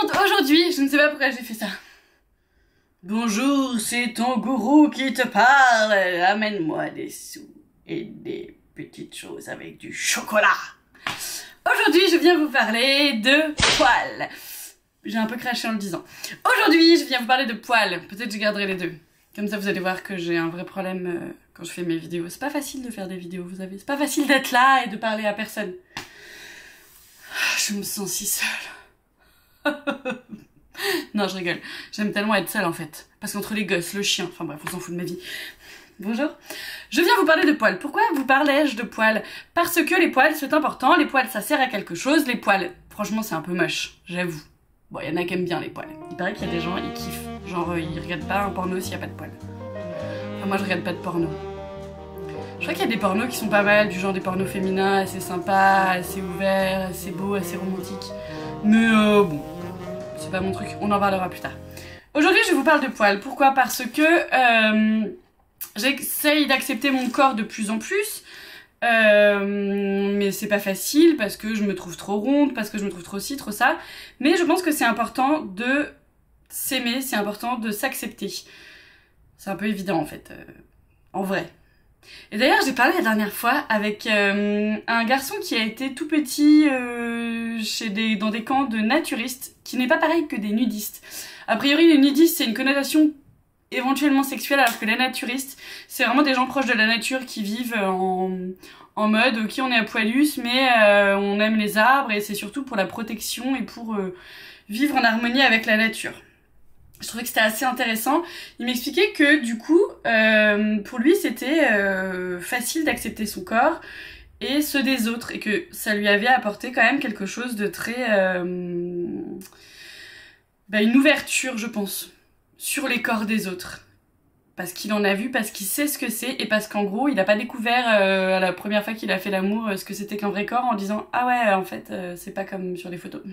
monde, aujourd'hui, je ne sais pas pourquoi j'ai fait ça. Bonjour, c'est ton gourou qui te parle. Amène-moi des sous et des petites choses avec du chocolat. Aujourd'hui, je viens vous parler de poils. J'ai un peu craché en le disant. Aujourd'hui, je viens vous parler de poils. Peut-être que je garderai les deux. Comme ça, vous allez voir que j'ai un vrai problème quand je fais mes vidéos. C'est pas facile de faire des vidéos, vous savez. C'est pas facile d'être là et de parler à personne. Je me sens si seule. Non, je rigole. J'aime tellement être seule en fait. Parce qu'entre les gosses, le chien, enfin bref, on s'en fout de ma vie. Bonjour. Je viens vous parler de poils. Pourquoi vous parlais-je de poils? Parce que les poils, c'est important. Les poils, ça sert à quelque chose. Les poils, franchement, c'est un peu moche, j'avoue. Bon, il y en a qui aiment bien les poils. Il paraît qu'il y a des gens, ils kiffent. Genre, ils regardent pas un porno s'il y a pas de poils. Enfin, moi, je regarde pas de porno. Je crois qu'il y a des pornos qui sont pas mal, du genre des pornos féminins, assez sympas, assez ouverts, assez beaux, assez romantiques. Mais bon, c'est pas mon truc, on en parlera plus tard. Aujourd'hui, je vous parle de poils. Pourquoi? Parce que j'essaye d'accepter mon corps de plus en plus. Mais c'est pas facile parce que je me trouve trop ronde, parce que je me trouve trop ci, trop ça. Mais je pense que c'est important de s'aimer, c'est important de s'accepter. C'est un peu évident en fait, en vrai. Et d'ailleurs, j'ai parlé la dernière fois avec un garçon qui a été tout petit dans des camps de naturistes, qui n'est pas pareil que des nudistes. A priori, les nudistes, c'est une connotation éventuellement sexuelle, alors que les naturistes, c'est vraiment des gens proches de la nature qui vivent en mode ok, on est à poilus, mais on aime les arbres, et c'est surtout pour la protection et pour vivre en harmonie avec la nature. Je trouvais que c'était assez intéressant. Il m'expliquait que du coup, pour lui, c'était facile d'accepter son corps et ceux des autres, et que ça lui avait apporté quand même quelque chose de très... une ouverture, je pense, sur les corps des autres. Parce qu'il en a vu, parce qu'il sait ce que c'est, et parce qu'en gros, il n'a pas découvert à la première fois qu'il a fait l'amour ce que c'était qu'un vrai corps en disant « Ah ouais, en fait, c'est pas comme sur les photos. »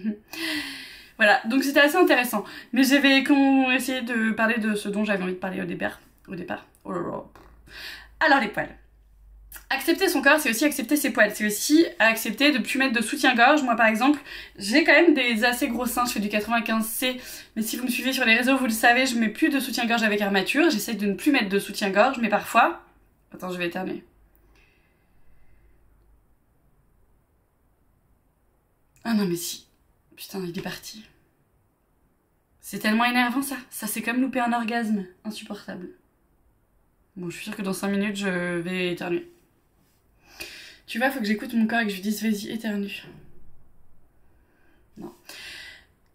Voilà, donc c'était assez intéressant. Mais j'avais essayé de parler de ce dont j'avais envie de parler au départ. Oh là là. Alors les poils. Accepter son corps, c'est aussi accepter ses poils. C'est aussi accepter de plus mettre de soutien-gorge. Moi par exemple, j'ai quand même des assez gros seins, je fais du 95C. Mais si vous me suivez sur les réseaux, vous le savez, je mets plus de soutien-gorge avec armature. J'essaye de ne plus mettre de soutien-gorge, mais parfois... Attends, je vais éternuer. Ah non mais si. Putain, il est parti. C'est tellement énervant ça. Ça c'est comme louper un orgasme. Insupportable. Bon, je suis sûre que dans 5 minutes, je vais éternuer. Tu vois, faut que j'écoute mon corps et que je lui dise vas-y, éternue. Non.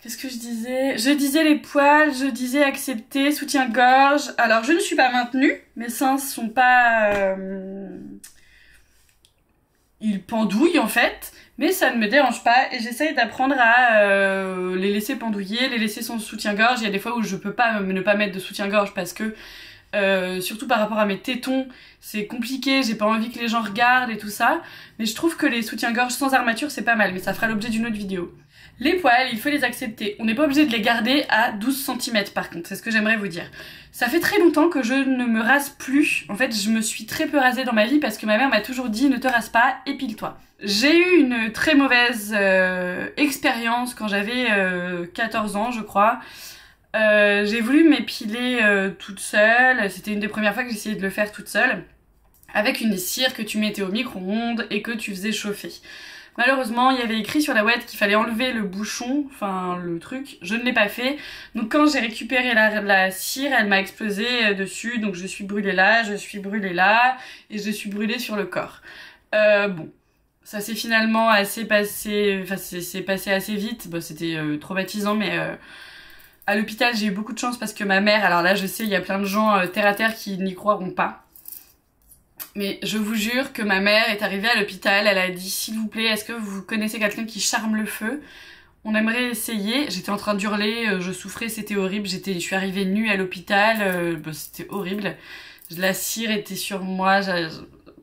Qu'est-ce que je disais? Je disais les poils, je disais accepter, soutien-gorge. Alors, je ne suis pas maintenue. Mes seins sont pas... Ils pendouillent en fait. Mais ça ne me dérange pas et j'essaye d'apprendre à les laisser pendouiller, les laisser sans soutien-gorge. Il y a des fois où je peux pas ne pas mettre de soutien-gorge parce que, surtout par rapport à mes tétons, c'est compliqué, j'ai pas envie que les gens regardent et tout ça. Mais je trouve que les soutiens-gorge sans armature c'est pas mal, mais ça fera l'objet d'une autre vidéo. Les poils, il faut les accepter. On n'est pas obligé de les garder à 12 cm par contre, c'est ce que j'aimerais vous dire. Ça fait très longtemps que je ne me rase plus. En fait, je me suis très peu rasée dans ma vie parce que ma mère m'a toujours dit ne te rase pas, épile-toi. J'ai eu une très mauvaise expérience quand j'avais 14 ans, je crois. J'ai voulu m'épiler toute seule. C'était une des premières fois que j'essayais de le faire toute seule. Avec une cire que tu mettais au micro-ondes et que tu faisais chauffer. Malheureusement, il y avait écrit sur la ouette qu'il fallait enlever le bouchon, enfin le truc. Je ne l'ai pas fait. Donc quand j'ai récupéré la cire, elle m'a explosé dessus. Donc je suis brûlée là, je suis brûlée là et je suis brûlée sur le corps. Bon. Ça s'est finalement assez passé, enfin c'est passé assez vite, bon, c'était traumatisant mais à l'hôpital j'ai eu beaucoup de chance parce que ma mère, alors là je sais il y a plein de gens terre à terre qui n'y croiront pas, mais je vous jure que ma mère est arrivée à l'hôpital, elle a dit s'il vous plaît est-ce que vous connaissez quelqu'un qui charme le feu? On aimerait essayer. J'étais en train d'hurler, je souffrais, c'était horrible, je suis arrivée nue à l'hôpital, bon, c'était horrible, la cire était sur moi,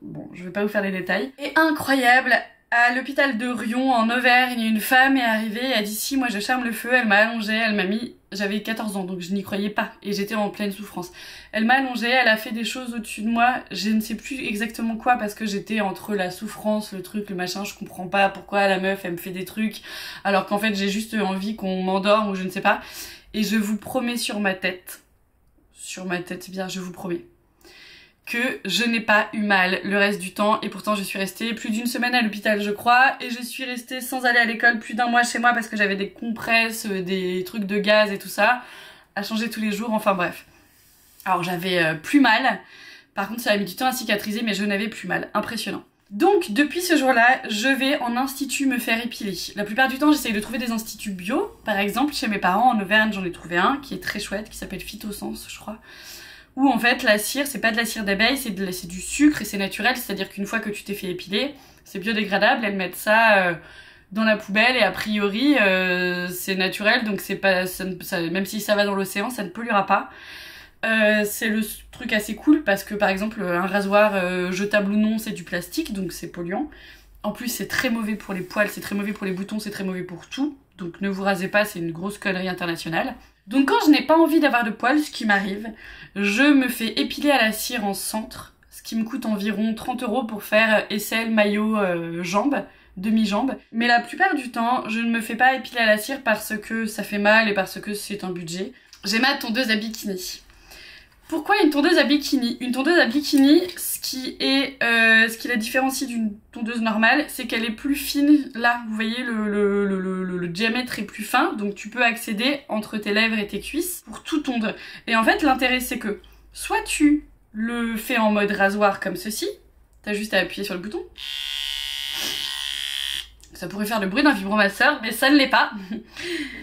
bon, je vais pas vous faire les détails. Et incroyable, À l'hôpital de Rion en Auvergne, une femme est arrivée et a dit si moi je charme le feu, elle m'a allongée, elle m'a mis, j'avais 14 ans donc je n'y croyais pas et j'étais en pleine souffrance. Elle m'a allongée, elle a fait des choses au-dessus de moi, je ne sais plus exactement quoi parce que j'étais entre la souffrance, le truc, le machin, je comprends pas pourquoi la meuf elle me fait des trucs alors qu'en fait j'ai juste envie qu'on m'endorme ou je ne sais pas. Et je vous promets sur ma tête, bien je vous promets, que je n'ai pas eu mal le reste du temps et pourtant je suis restée plus d'une semaine à l'hôpital je crois et je suis restée sans aller à l'école plus d'un mois chez moi parce que j'avais des compresses, des trucs de gaz et tout ça à changer tous les jours, enfin bref. Alors j'avais plus mal, par contre ça a mis du temps à cicatriser mais je n'avais plus mal, impressionnant. Donc depuis ce jour-là, je vais en institut me faire épiler. La plupart du temps j'essaye de trouver des instituts bio, par exemple chez mes parents en Auvergne j'en ai trouvé un qui est très chouette, qui s'appelle Phytosense je crois. Où en fait la cire, c'est pas de la cire d'abeille, c'est du sucre et c'est naturel, c'est-à-dire qu'une fois que tu t'es fait épiler, c'est biodégradable, elles mettent ça dans la poubelle et a priori c'est naturel donc c'est pas, même si ça va dans l'océan, ça ne polluera pas. C'est le truc assez cool parce que par exemple un rasoir jetable ou non c'est du plastique donc c'est polluant. En plus c'est très mauvais pour les poils, c'est très mauvais pour les boutons, c'est très mauvais pour tout. Donc ne vous rasez pas, c'est une grosse connerie internationale. Donc quand je n'ai pas envie d'avoir de poils, ce qui m'arrive, je me fais épiler à la cire en centre, ce qui me coûte environ 30 € pour faire aisselle, maillot, jambes, demi-jambes. Mais la plupart du temps, je ne me fais pas épiler à la cire parce que ça fait mal et parce que c'est un budget. J'ai ma tondeuse à bikini. Pourquoi une tondeuse à bikini? Une tondeuse à bikini, ce qui la différencie d'une tondeuse normale, c'est qu'elle est plus fine. Là, vous voyez, le diamètre est plus fin, donc tu peux accéder entre tes lèvres et tes cuisses pour tout tondre. Et en fait, l'intérêt, c'est que soit tu le fais en mode rasoir comme ceci, t'as juste à appuyer sur le bouton. Ça pourrait faire le bruit d'un vibromasseur, mais ça ne l'est pas.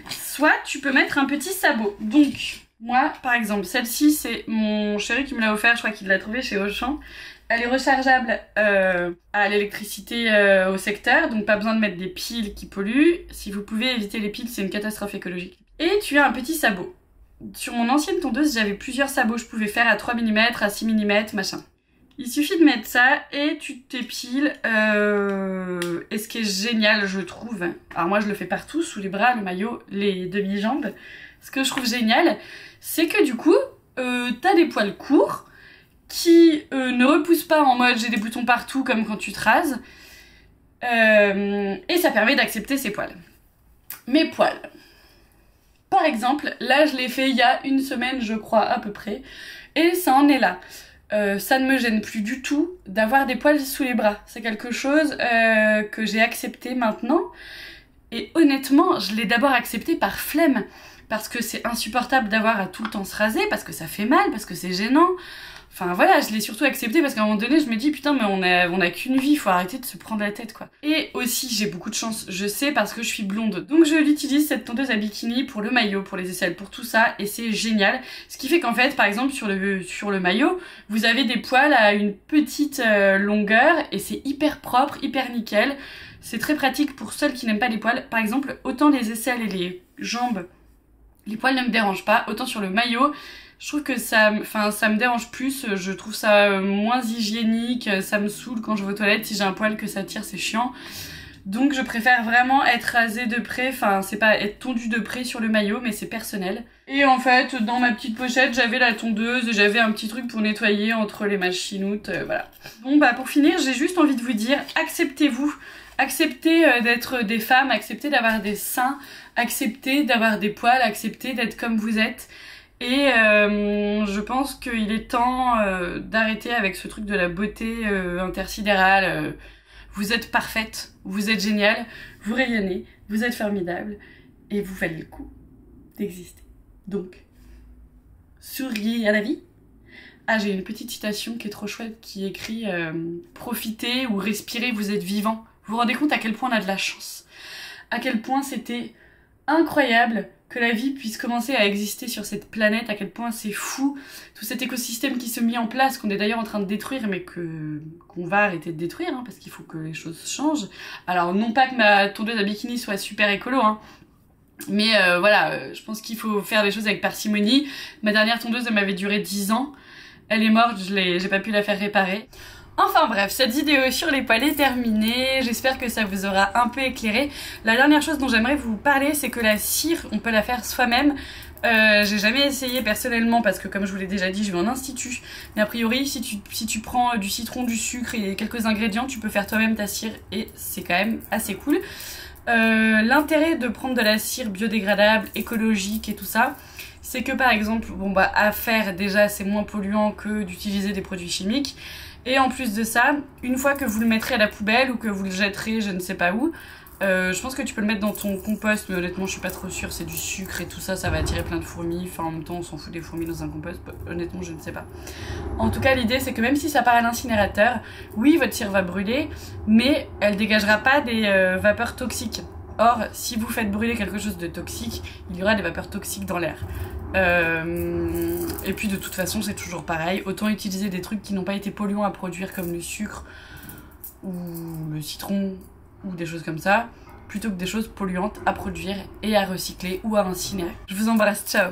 Soit tu peux mettre un petit sabot. Donc... moi, par exemple, celle-ci, c'est mon chéri qui me l'a offert, je crois qu'il l'a trouvée chez Auchan. Elle est rechargeable à l'électricité au secteur, donc pas besoin de mettre des piles qui polluent. Si vous pouvez éviter les piles, c'est une catastrophe écologique. Et tu as un petit sabot. Sur mon ancienne tondeuse, j'avais plusieurs sabots, je pouvais faire à 3 mm, à 6 mm, machin. Il suffit de mettre ça et tu t'épiles. Et ce qui est génial, je trouve, alors moi je le fais partout, sous les bras, le maillot, les demi-jambes. Ce que je trouve génial, c'est que du coup, t'as des poils courts qui ne repoussent pas en mode j'ai des boutons partout comme quand tu te rases. Et ça permet d'accepter ces poils. Mes poils. Par exemple, là je l'ai fait il y a une semaine je crois à peu près. Et ça en est là. Ça ne me gêne plus du tout d'avoir des poils sous les bras. C'est quelque chose que j'ai accepté maintenant. Et honnêtement, je l'ai d'abord accepté par flemme. Parce que c'est insupportable d'avoir à tout le temps se raser, parce que ça fait mal, parce que c'est gênant. Enfin voilà, je l'ai surtout accepté parce qu'à un moment donné, je me dis putain mais on a qu'une vie, faut arrêter de se prendre la tête quoi. Et aussi, j'ai beaucoup de chance, je sais, parce que je suis blonde. Donc je l'utilise cette tondeuse à bikini pour le maillot, pour les aisselles, pour tout ça, et c'est génial. Ce qui fait qu'en fait, par exemple, sur le maillot, vous avez des poils à une petite longueur, et c'est hyper propre, hyper nickel. C'est très pratique pour celles qui n'aiment pas les poils. Par exemple, autant les aisselles et les jambes, les poils ne me dérangent pas, autant sur le maillot, je trouve que ça me dérange plus, je trouve ça moins hygiénique, ça me saoule quand je vais aux toilettes, si j'ai un poil que ça tire, c'est chiant. Donc je préfère vraiment être rasée de près, enfin c'est pas être tondue de près sur le maillot, mais c'est personnel. Et en fait, dans ma petite pochette, j'avais la tondeuse, j'avais un petit truc pour nettoyer entre les machinoutes, voilà. Bon bah pour finir, j'ai juste envie de vous dire, acceptez-vous. Acceptez d'être des femmes, acceptez d'avoir des seins, acceptez d'avoir des poils, acceptez d'être comme vous êtes. Et je pense qu'il est temps d'arrêter avec ce truc de la beauté intersidérale. Vous êtes parfaite, vous êtes géniale, vous rayonnez, vous êtes formidable et vous valez le coup d'exister. Donc, souriez à la vie. Ah, j'ai une petite citation qui est trop chouette qui écrit profitez ou respirez, vous êtes vivant. Vous vous rendez compte à quel point on a de la chance, à quel point c'était incroyable que la vie puisse commencer à exister sur cette planète, à quel point c'est fou, tout cet écosystème qui se met en place, qu'on est d'ailleurs en train de détruire, mais qu'on va arrêter de détruire, hein, parce qu'il faut que les choses changent. Alors non pas que ma tondeuse à bikini soit super écolo, hein, mais voilà, je pense qu'il faut faire les choses avec parcimonie. Ma dernière tondeuse, elle m'avait duré 10 ans, elle est morte, j'ai pas pu la faire réparer. Enfin bref, cette vidéo sur les poils est terminée, j'espère que ça vous aura un peu éclairé. La dernière chose dont j'aimerais vous parler, c'est que la cire, on peut la faire soi-même. J'ai jamais essayé personnellement parce que comme je vous l'ai déjà dit, je vais en institut. Mais a priori, si tu prends du citron, du sucre et quelques ingrédients, tu peux faire toi-même ta cire et c'est quand même assez cool. L'intérêt de prendre de la cire biodégradable, écologique et tout ça, c'est que par exemple, bon bah à faire déjà c'est moins polluant que d'utiliser des produits chimiques. Et en plus de ça, une fois que vous le mettrez à la poubelle ou que vous le jetterez je ne sais pas où, je pense que tu peux le mettre dans ton compost, mais honnêtement je suis pas trop sûre, c'est du sucre et tout ça, ça va attirer plein de fourmis, enfin en même temps on s'en fout des fourmis dans un compost, honnêtement je ne sais pas. En tout cas l'idée c'est que même si ça part à l'incinérateur, oui votre cire va brûler, mais elle dégagera pas des vapeurs toxiques. Or si vous faites brûler quelque chose de toxique, il y aura des vapeurs toxiques dans l'air. Et puis de toute façon c'est toujours pareil, autant utiliser des trucs qui n'ont pas été polluants à produire comme le sucre ou le citron ou des choses comme ça, plutôt que des choses polluantes à produire et à recycler ou à incinérer. Je vous embrasse, ciao!